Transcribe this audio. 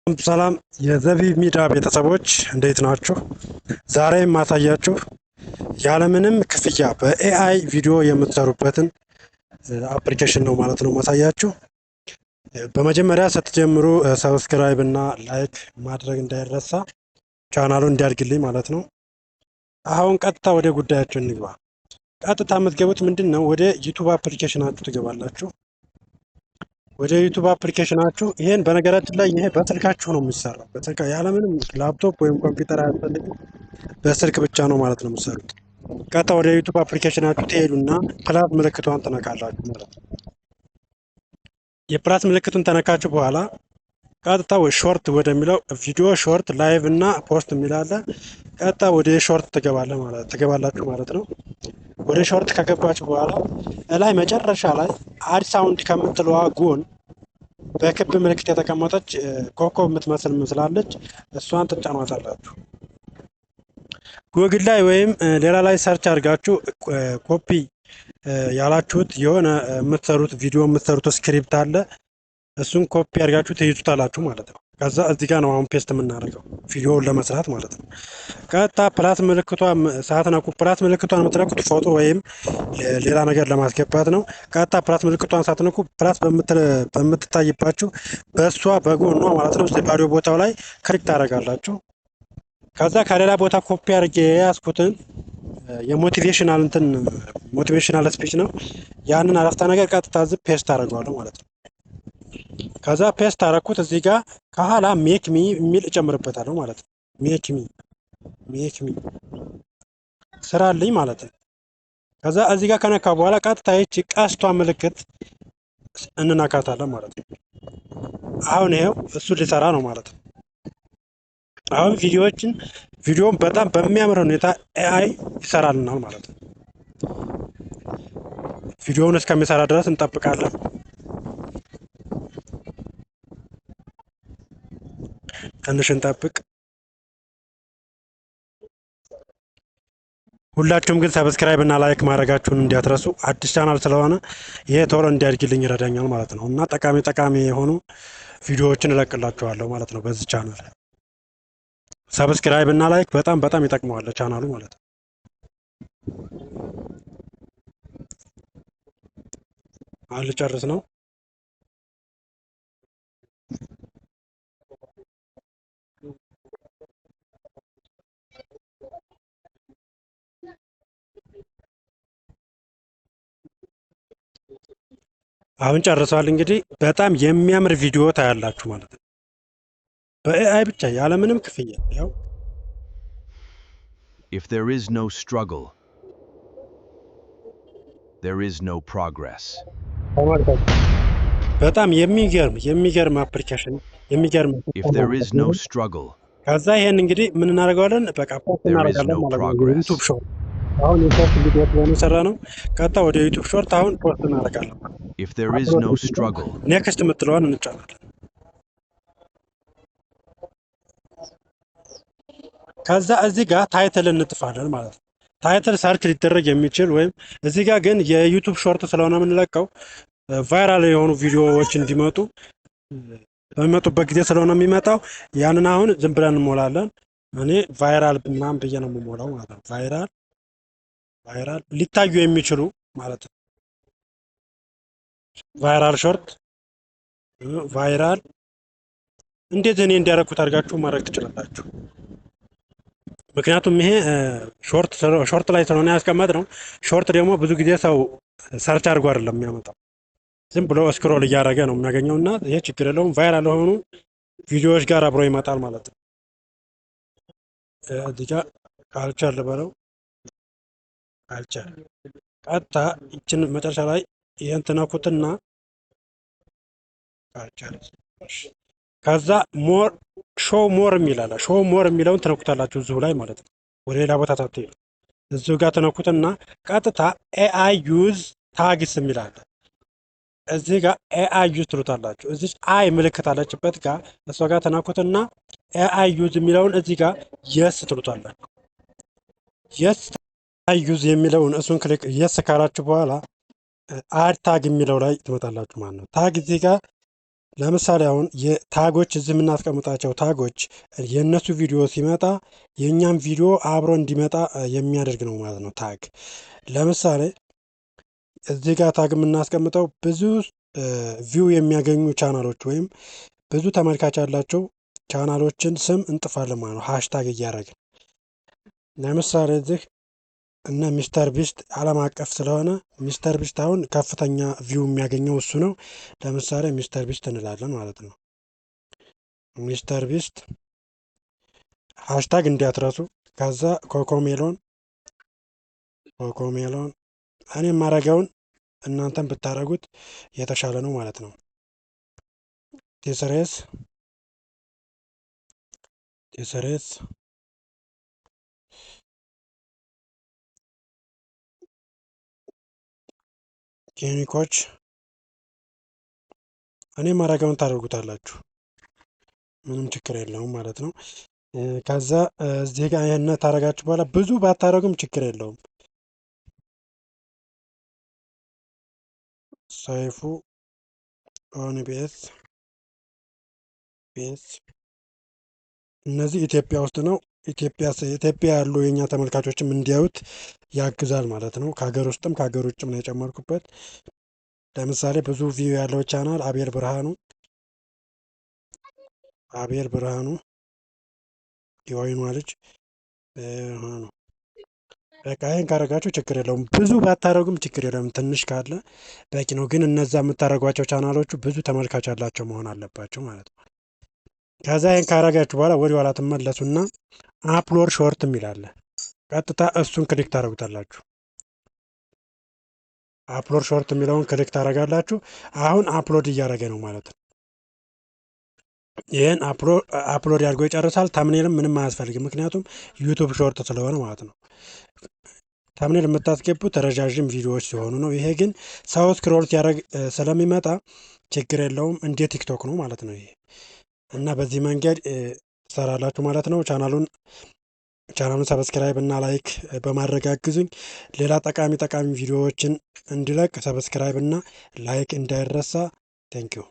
ሰላም የዘቢብ ሚዲያ ቤተሰቦች እንዴት ናችሁ? ዛሬ የማሳያችሁ ያለምንም ክፍያ በኤአይ ቪዲዮ የምትሰሩበትን አፕሊኬሽን ነው ማለት ነው ማሳያችሁ። በመጀመሪያ ስትጀምሩ ሰብስክራይብ እና ላይክ ማድረግ እንዳይረሳ፣ ቻናሉ እንዲያድግልኝ ማለት ነው። አሁን ቀጥታ ወደ ጉዳያችን እንግባ። ቀጥታ የምትገቡት ምንድን ነው? ወደ ዩቱብ አፕሊኬሽናችሁ ትገባላችሁ። ወደ ዩቱብ አፕሊኬሽናችሁ ይሄን በነገራችን ላይ ይሄ በስልካችሁ ነው የሚሰራው። በስልክ ያለምንም ላፕቶፕ ወይም ኮምፒውተር አያስፈልግም። በስልክ ብቻ ነው ማለት ነው የምትሰሩት። ቀጥታ ወደ ዩቱብ አፕሊኬሽናችሁ ትሄዱና ፕላስ ምልክቷን ትነካላችሁ ማለት ነው። የፕላስ ምልክቱን ተነካችሁ በኋላ ቀጥታ ሾርት ወደሚለው ቪዲዮ ሾርት ላይቭ እና ፖስት የሚላለ ቀጥታ ወደ ሾርት ትገባላችሁ ማለት ነው። ወደ ሾርት ከገባችሁ በኋላ ላይ መጨረሻ ላይ አድ ሳውንድ ከምትለዋ ጎን በክብ ምልክት የተቀመጠች ኮከብ የምትመስል ምስላለች። እሷን ትጫኗታላችሁ። ጉግል ላይ ወይም ሌላ ላይ ሰርች አድርጋችሁ ኮፒ ያላችሁት የሆነ የምትሰሩት ቪዲዮ የምትሰሩት ስክሪፕት አለ። እሱን ኮፒ አድርጋችሁ ትይዙታላችሁ ማለት ነው። ከዛ እዚህ ጋር ነው አሁን ፔስት የምናደርገው ቪዲዮውን ለመስራት ማለት ነው። ቀጥታ ፕላስ ምልክቷን ሳትነኩ ፕላስ ምልክቷን የምትነኩት ፎቶ ወይም ሌላ ነገር ለማስገባት ነው። ቀጥታ ፕላስ ምልክቷን ሳትነኩ ፕላስ በምትታይባችሁ በእሷ በጎኗ ማለት ነው ባዶ ቦታው ላይ ክሊክ ታደርጋላችሁ። ከዛ ከሌላ ቦታ ኮፒ አድርጌ የያዝኩትን ሞቲቬሽናል ስፒች ነው። ያንን አረፍተ ነገር ቀጥታ እዚህ ፔስት አደርገዋለሁ ማለት ነው። ከዛ ፔስት አደረኩት። እዚህ ጋር ከኋላ ሜክ ሚ የሚል እጨምርበታለሁ ማለት ነው። ሜክ ሚ ስራልኝ ማለት ነው። ከዛ እዚህ ጋር ከነካ በኋላ ቀጥታ ይቺ ቀስቷ ምልክት እንነካታለን ማለት ነው። አሁን ይሄው እሱ ሊሰራ ነው ማለት ነው። አሁን ቪዲዮን በጣም በሚያምር ሁኔታ ኤአይ ይሰራልናል ማለት ነው። ቪዲዮውን እስከሚሰራ ድረስ እንጠብቃለን። ትንሽ እንጠብቅ። ሁላችሁም ግን ሰብስክራይብ እና ላይክ ማድረጋችሁን እንዲያትረሱ። አዲስ ቻናል ስለሆነ ይሄ ቶሎ እንዲያድግልኝ ይረዳኛል ማለት ነው እና ጠቃሚ የሆኑ ቪዲዮዎችን እለቅላችኋለሁ ማለት ነው በዚህ ቻናል። ሰብስክራይብ እና ላይክ በጣም ይጠቅመዋል ቻናሉ ማለት ነው። አሁን ልጨርስ ነው። አሁን ጨርሰዋል። እንግዲህ በጣም የሚያምር ቪዲዮ ታያላችሁ ማለት ነው በኤአይ ብቻ ያለምንም ክፍያ። ያው If there is no struggle, there is no progress. በጣም የሚገርም አፕሊኬሽን የሚገርም። If there is no struggle, ከዛ ይሄን እንግዲህ ምን እናደርገዋለን? በቃ ፖስት እናደርጋለን ማለት ነው። ዩቲዩብ ሾርት አሁን የፖስት ቪዲዮ ስለሚሰራ ነው። ቀጥታ ወደ ዩቲዩብ ሾርት አሁን ፖስት እናደርጋለን። if there is no struggle, ኔክስት የምትለዋን እንጫናለን። ከዛ እዚህ ጋር ታይትል እንጥፋለን ማለት ነው። ታይትል ሰርች ሊደረግ የሚችል ወይም እዚህ ጋር ግን የዩቲዩብ ሾርት ስለሆነ የምንለቀው ቫይራል የሆኑ ቪዲዮዎች እንዲመጡ በሚመጡበት ጊዜ ስለሆነ የሚመጣው ያንን አሁን ዝም ብለን እንሞላለን። እኔ ቫይራል ምናምን ብዬ ነው የምሞላው ማለት ነው። ቫይራል ሊታዩ የሚችሉ ማለት ነው። ቫይራል ሾርት ቫይራል እንዴት እኔ እንዲያደርጉት አድርጋችሁ ማድረግ ትችላላችሁ። ምክንያቱም ይሄ ሾርት ላይ ስለሆነ ያስቀመጥ ነው። ሾርት ደግሞ ብዙ ጊዜ ሰው ሰርች አድርጎ አይደለም የሚያመጣው፣ ዝም ብሎ ስክሮል እያደረገ ነው የሚያገኘው እና ይሄ ችግር የለውም። ቫይራል የሆኑ ቪዲዮዎች ጋር አብሮ ይመጣል ማለት ነው። እዚህ ጋር ካልቸር ልበለው፣ ካልቸር ቀጥታ ይችን መጨረሻ ላይ ይህን ትነኩትና ካልቸር ከዛ ሾው ሞር የሚላለ ሾው ሞር የሚለውን ትነኩታላችሁ እዚሁ ላይ ማለት ነው። ወደ ሌላ ቦታ ሳትሄዱ እዚሁ ጋር ትነኩትና ቀጥታ ኤአይ ዩዝ ታግስ የሚላለ እዚህ ጋር ኤአይ ዩዝ ትሉታላችሁ። እዚህ አይ ምልክት አለችበት ጋር እሷ ጋር ተናኩትና ኤአይ ዩዝ የሚለውን እዚህ ጋር የስ ትሉታላችሁ። የስ ኤአይ ዩዝ የሚለውን እሱን ክሊክ የስ ካላችሁ በኋላ አድ ታግ የሚለው ላይ ትመጣላችሁ ማለት ነው። ታግ እዚህ ጋር ለምሳሌ አሁን የታጎች እዚህ የምናስቀምጣቸው ታጎች የእነሱ ቪዲዮ ሲመጣ የእኛም ቪዲዮ አብሮ እንዲመጣ የሚያደርግ ነው ማለት ነው። ታግ ለምሳሌ እዚህ ጋር ታግ የምናስቀምጠው ብዙ ቪው የሚያገኙ ቻናሎች ወይም ብዙ ተመልካች ያላቸው ቻናሎችን ስም እንጥፋለን ማለት ነው። ሃሽታግ እያደረግን ለምሳሌ እዚህ እነ ሚስተር ቢስት ዓለም አቀፍ ስለሆነ ሚስተር ቢስት አሁን ከፍተኛ ቪው የሚያገኘው እሱ ነው። ለምሳሌ ሚስተር ቢስት እንላለን ማለት ነው። ሚስተር ቢስት ሃሽታግ እንዲያትረሱ። ከዛ ኮኮሜሎን እኔ የማረገውን እናንተም ብታረጉት የተሻለ ነው ማለት ነው። ቴሰሬስ ኬሚኮች እኔ ማረገውን ታደርጉታላችሁ፣ ምንም ችግር የለውም ማለት ነው። ከዛ እዚህ ጋር ይህን ታረጋችሁ በኋላ ብዙ ባታረጉም ችግር የለውም። ሰይፉ ኦንቢኤስ እነዚህ ኢትዮጵያ ውስጥ ነው። ኢትዮጵያ ያሉ የኛ ተመልካቾችም እንዲያዩት ያግዛል ማለት ነው። ከሀገር ውስጥም ከሀገር ውጭም ነው የጨመርኩበት። ለምሳሌ ብዙ ቪው ያለው ቻናል አቤል ብርሃኑ የወይኗ ልጅ ነው። በቃ ይህን ካረጋችሁ ችግር የለውም። ብዙ ባታረጉም ችግር የለውም። ትንሽ ካለ በቂ ነው። ግን እነዛ የምታደርጓቸው ቻናሎቹ ብዙ ተመልካች ያላቸው መሆን አለባቸው ማለት ነው። ከዛ ይህን ካረጋችሁ በኋላ ወደ ኋላ ትመለሱና አፕሎድ ሾርት የሚላለ ቀጥታ እሱን ክሊክ ታደርጉታላችሁ። አፕሎድ ሾርት የሚለውን ክሊክ ታደርጋላችሁ። አሁን አፕሎድ እያደረገ ነው ማለት ነው። ይህን አፕሎድ ያድርጎ ይጨርሳል። ታምኔልም ምንም አያስፈልግም፣ ምክንያቱም ዩቱብ ሾርት ስለሆነ ማለት ነው። ታምኔል የምታስገቡት ረዣዥም ቪዲዮዎች ሲሆኑ ነው። ይሄ ግን ሰው ስክሮል ሲያደርግ ስለሚመጣ ችግር የለውም። እንደ ቲክቶክ ነው ማለት ነው ይሄ እና በዚህ መንገድ ትሰራላችሁ ማለት ነው። ቻናሉን ሰብስክራይብ እና ላይክ በማድረግ አግዙኝ። ሌላ ጠቃሚ ቪዲዮዎችን እንዲለቅ ሰብስክራይብ እና ላይክ እንዳይረሳ። ቴንኪዩ